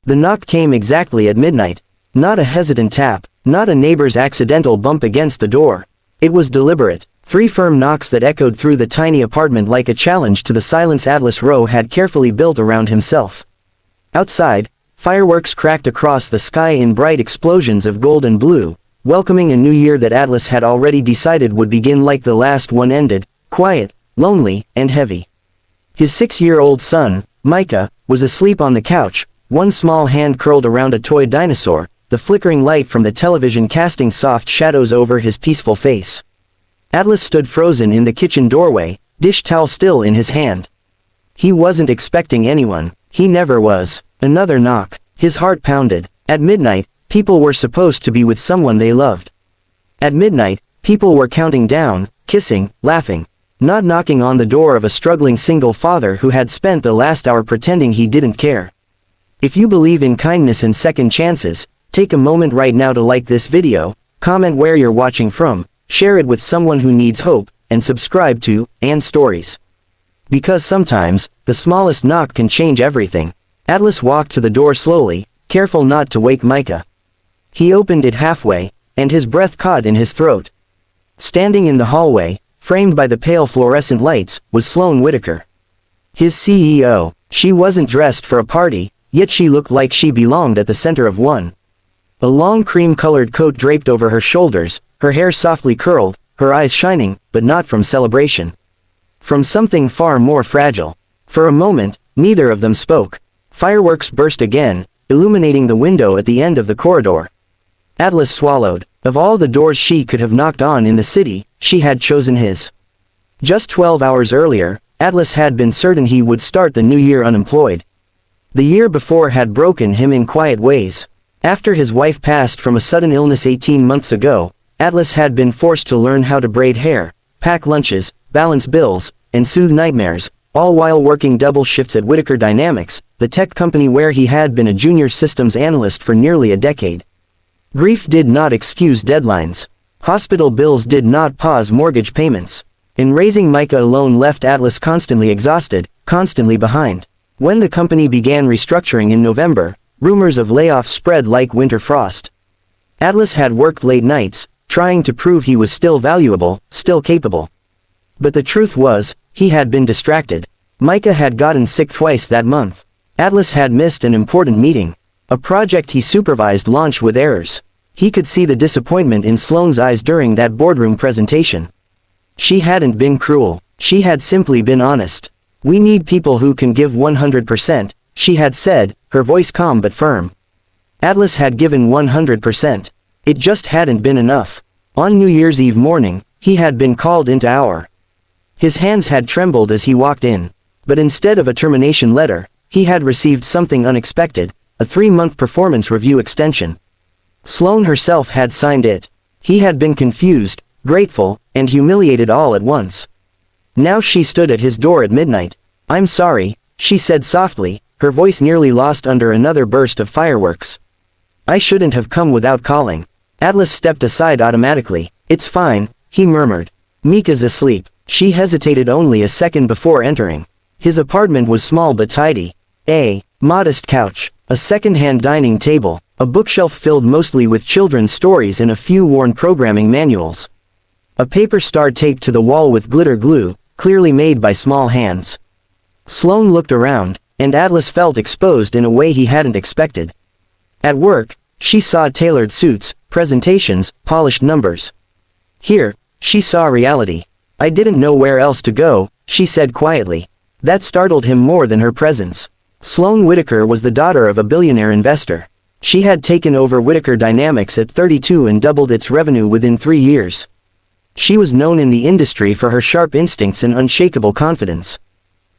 The knock came exactly at midnight. Not a hesitant tap, not a neighbor's accidental bump against the door. It was deliberate. 3 firm knocks that echoed through the tiny apartment like a challenge to the silence Atlas Rowe had carefully built around himself. Outside, fireworks cracked across the sky in bright explosions of gold and blue, welcoming a new year that Atlas had already decided would begin like the last one ended, quiet, lonely, and heavy. His 6-year-old son, Micah, was asleep on the couch, one small hand curled around a toy dinosaur, the flickering light from the television casting soft shadows over his peaceful face. Atlas stood frozen in the kitchen doorway, dish towel still in his hand. He wasn't expecting anyone. He never was. Another knock. His heart pounded. At midnight, people were supposed to be with someone they loved. At midnight, people were counting down, kissing, laughing. Not knocking on the door of a struggling single father who had spent the last hour pretending he didn't care. If you believe in kindness and second chances, take a moment right now to like this video, comment where you're watching from, share it with someone who needs hope, and subscribe to And Stories. Because sometimes, the smallest knock can change everything. Atlas walked to the door slowly, careful not to wake Micah. He opened it halfway, and his breath caught in his throat. Standing in the hallway, framed by the pale fluorescent lights, was Sloane Whitaker. His CEO. She wasn't dressed for a party, yet she looked like she belonged at the center of one. A long cream-colored coat draped over her shoulders, her hair softly curled, her eyes shining, but not from celebration. From something far more fragile. For a moment, neither of them spoke. Fireworks burst again, illuminating the window at the end of the corridor. Atlas swallowed. Of all the doors she could have knocked on in the city, she had chosen his. Just 12 hours earlier, Atlas had been certain he would start the new year unemployed. The year before had broken him in quiet ways. After his wife passed from a sudden illness 18 months ago, Atlas had been forced to learn how to braid hair, pack lunches, balance bills, and soothe nightmares, all while working double shifts at Whitaker Dynamics, the tech company where he had been a junior systems analyst for nearly a decade. Grief did not excuse deadlines. Hospital bills did not pause mortgage payments. And raising Micah alone left Atlas constantly exhausted, constantly behind. When the company began restructuring in November, rumors of layoffs spread like winter frost. Atlas had worked late nights, trying to prove he was still valuable, still capable. But the truth was, he had been distracted. Micah had gotten sick twice that month. Atlas had missed an important meeting. A project he supervised launched with errors. He could see the disappointment in Sloane's eyes during that boardroom presentation. She hadn't been cruel. She had simply been honest. "We need people who can give 100%, she had said, her voice calm but firm. Atlas had given 100%. It just hadn't been enough. On New Year's Eve morning, he had been called into hour. His hands had trembled as he walked in. But instead of a termination letter, he had received something unexpected, a 3-month performance review extension. Sloane herself had signed it. He had been confused, grateful, and humiliated all at once. Now she stood at his door at midnight. "I'm sorry," she said softly, her voice nearly lost under another burst of fireworks. "I shouldn't have come without calling." Atlas stepped aside automatically. "It's fine," he murmured. "Mika's asleep." She hesitated only a second before entering. His apartment was small but tidy. A modest couch, a second-hand dining table, a bookshelf filled mostly with children's stories and a few worn programming manuals. A paper star taped to the wall with glitter glue, clearly made by small hands. Sloane looked around, and Atlas felt exposed in a way he hadn't expected. At work, she saw tailored suits, presentations, polished numbers. Here, she saw reality. "I didn't know where else to go," she said quietly. That startled him more than her presence. Sloane Whitaker was the daughter of a billionaire investor. She had taken over Whitaker Dynamics at 32 and doubled its revenue within 3 years. She was known in the industry for her sharp instincts and unshakable confidence.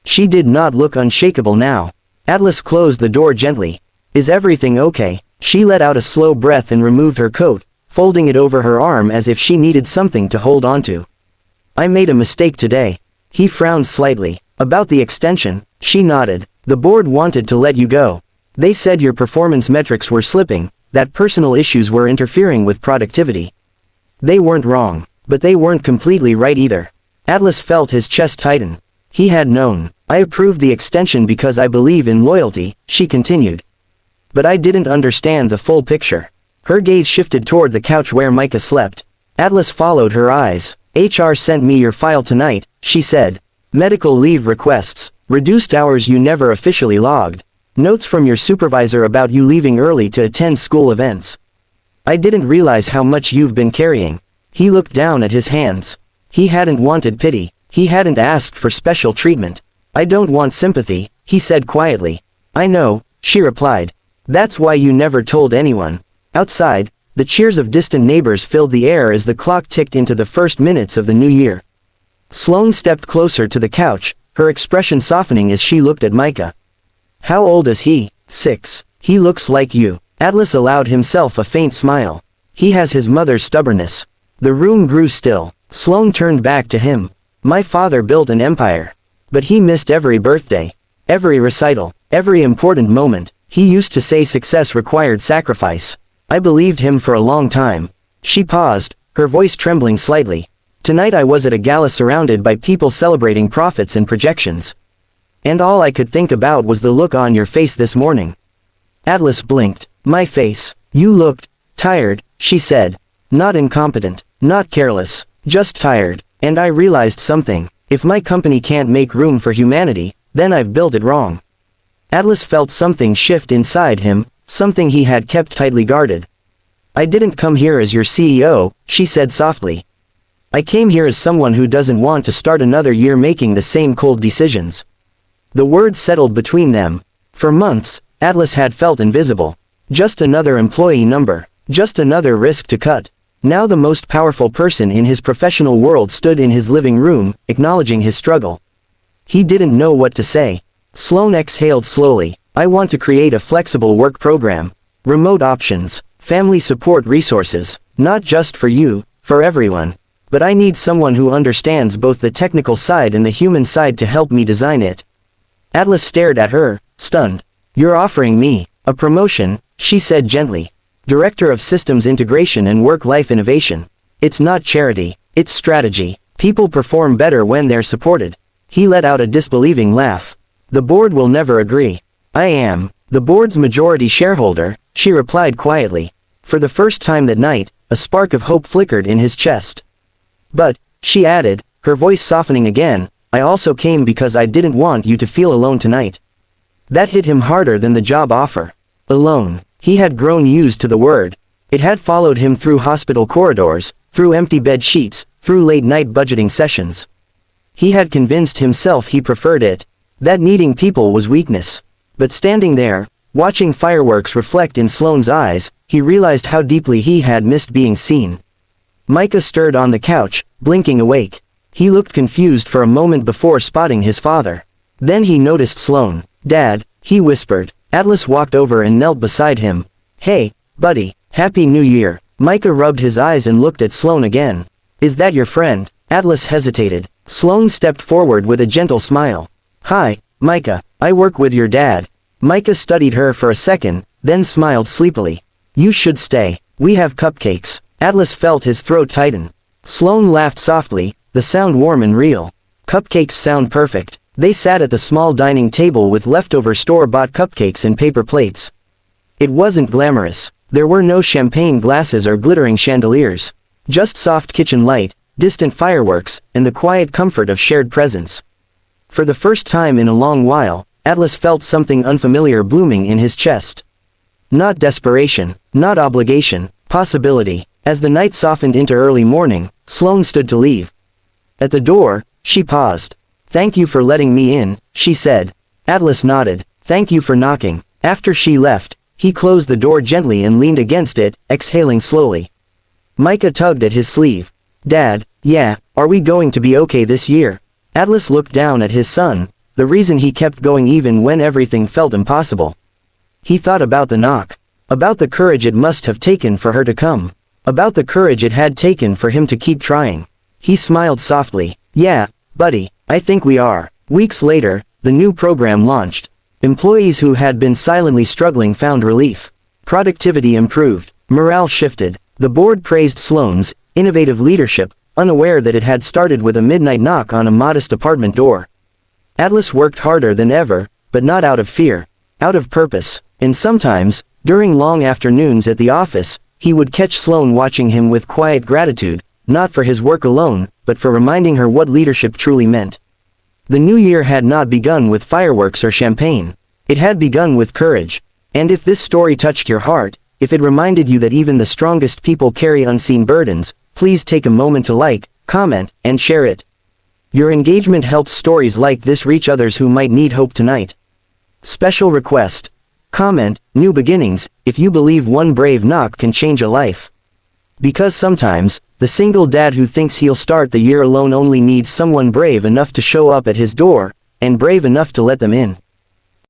She did not look unshakable now. Atlas closed the door gently. "Is everything okay?" She let out a slow breath and removed her coat, folding it over her arm as if she needed something to hold onto. "I made a mistake today." He frowned slightly. "About the extension?" She nodded. "The board wanted to let you go. They said your performance metrics were slipping, that personal issues were interfering with productivity. They weren't wrong, but they weren't completely right either." Atlas felt his chest tighten. He had known. "I approved the extension because I believe in loyalty," she continued. But I didn't understand the full picture. Her gaze shifted toward the couch where Micah slept. Atlas followed her eyes. HR sent me your file tonight, she said. Medical leave requests, reduced hours you never officially logged, notes from your supervisor about you leaving early to attend school events. I didn't realize how much you've been carrying. He looked down at his hands. He hadn't wanted pity. He hadn't asked for special treatment. I don't want sympathy, he said quietly. I know, she replied. That's why you never told anyone. Outside, the cheers of distant neighbors filled the air as the clock ticked into the first minutes of the new year. Sloane stepped closer to the couch, her expression softening as she looked at Micah. How old is he? 6. He looks like you. Atlas allowed himself a faint smile. He has his mother's stubbornness. The room grew still. Sloane turned back to him. My father built an empire. But he missed every birthday. Every recital. Every important moment. He used to say success required sacrifice. I believed him for a long time. She paused, her voice trembling slightly. Tonight I was at a gala surrounded by people celebrating profits and projections. And all I could think about was the look on your face this morning. Atlas blinked. My face. You looked tired, she said. Not incompetent, not careless, just tired. And I realized something. If my company can't make room for humanity, then I've built it wrong. Atlas felt something shift inside him, something he had kept tightly guarded. I didn't come here as your CEO, she said softly. I came here as someone who doesn't want to start another year making the same cold decisions. The words settled between them. For months, Atlas had felt invisible. Just another employee number. Just another risk to cut. Now the most powerful person in his professional world stood in his living room, acknowledging his struggle. He didn't know what to say. Sloane exhaled slowly. I want to create a flexible work program. Remote options. Family support resources. Not just for you, for everyone. But I need someone who understands both the technical side and the human side to help me design it. Atlas stared at her, stunned. You're offering me a promotion, she said gently. Director of Systems Integration and Work-Life Innovation. It's not charity, it's strategy. People perform better when they're supported. He let out a disbelieving laugh. The board will never agree. I am the board's majority shareholder, she replied quietly. For the first time that night, a spark of hope flickered in his chest. But, she added, her voice softening again, I also came because I didn't want you to feel alone tonight. That hit him harder than the job offer. Alone. He had grown used to the word. It had followed him through hospital corridors, through empty bed sheets, through late-night budgeting sessions. He had convinced himself he preferred it, that needing people was weakness. But standing there, watching fireworks reflect in Sloane's eyes, he realized how deeply he had missed being seen. Micah stirred on the couch, blinking awake. He looked confused for a moment before spotting his father. Then he noticed Sloane. Dad, he whispered. Atlas walked over and knelt beside him. Hey, buddy, Happy New Year. Micah rubbed his eyes and looked at Sloane again. Is that your friend? Atlas hesitated. Sloane stepped forward with a gentle smile. Hi, Micah, I work with your dad. Micah studied her for a second, then smiled sleepily. You should stay. We have cupcakes. Atlas felt his throat tighten. Sloane laughed softly, the sound warm and real. Cupcakes sound perfect. They sat at the small dining table with leftover store-bought cupcakes and paper plates. It wasn't glamorous. There were no champagne glasses or glittering chandeliers. Just soft kitchen light, distant fireworks, and the quiet comfort of shared presence. For the first time in a long while, Atlas felt something unfamiliar blooming in his chest. Not desperation, not obligation, possibility. As the night softened into early morning, Sloane stood to leave. At the door, she paused. Thank you for letting me in, she said. Atlas nodded. Thank you for knocking. After she left, he closed the door gently and leaned against it, exhaling slowly. Micah tugged at his sleeve. Dad, yeah, are we going to be okay this year? Atlas looked down at his son, the reason he kept going even when everything felt impossible. He thought about the knock. About the courage it must have taken for her to come. About the courage it had taken for him to keep trying. He smiled softly. Yeah, buddy, I think we are. Weeks later, the new program launched. Employees who had been silently struggling found relief. Productivity improved. Morale shifted. The board praised Sloane's innovative leadership, unaware that it had started with a midnight knock on a modest apartment door. Atlas worked harder than ever, but not out of fear. Out of purpose. And sometimes, during long afternoons at the office, he would catch Sloane watching him with quiet gratitude, not for his work alone, but for reminding her what leadership truly meant. The new year had not begun with fireworks or champagne. It had begun with courage. And if this story touched your heart, if it reminded you that even the strongest people carry unseen burdens, please take a moment to like, comment, and share it. Your engagement helps stories like this reach others who might need hope tonight. Special request. Comment, new beginnings, if you believe one brave knock can change a life. Because sometimes, the single dad who thinks he'll start the year alone only needs someone brave enough to show up at his door, and brave enough to let them in.